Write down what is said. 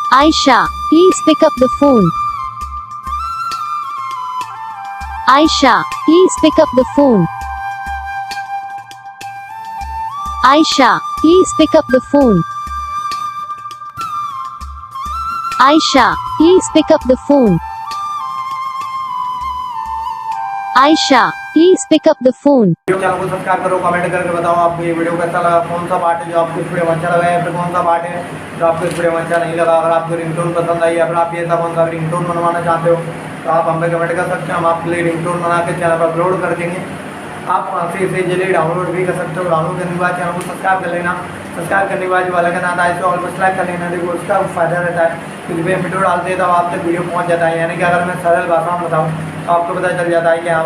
Ayesha, please pick up the phone. Ayesha, please pick up the phone. Ayesha, please pick up the phone. Ayesha, please pick up the phone. Ayesha, please pick up the phone. Channel को subscribe करो, comment करके बताओ आपको ये video कैसा लगा, कौन सा पार्ट है जो आपको इस वीडियो में अच्छा लगा है, फिर कौन सा पार्ट है जो आपको इस वीडियो में अच्छा नहीं लगा। अगर आपको रिंगटोन पसंद आई या फिर आप ऐसा कौन सा रिंगटोन बनवाना चाहते हो तो आप हमें कमेंट कर सकते हैं। हम आपके लिए रिंगटोन बना के चैनल पर अपलोड कर देंगे। आप वहाँ से इसे जल्दी डाउनलोड भी कर सकते हो। डाउनलोड करने के बाद चैनल को सब्सक्राइब कर लेना। सब्सक्राइब करने के बाद जो वाला का नाम आए तो ऑल पर सेलेक्ट कर लेना। देखो उसका फ़ायदा रहता है क्योंकि वीडियो डालते हैं तब आप तक वीडियो पहुँच जाता है। यानी कि अगर मैं सरल भाषा में बताऊँ तो आपको पता चल जाता है कि हाँ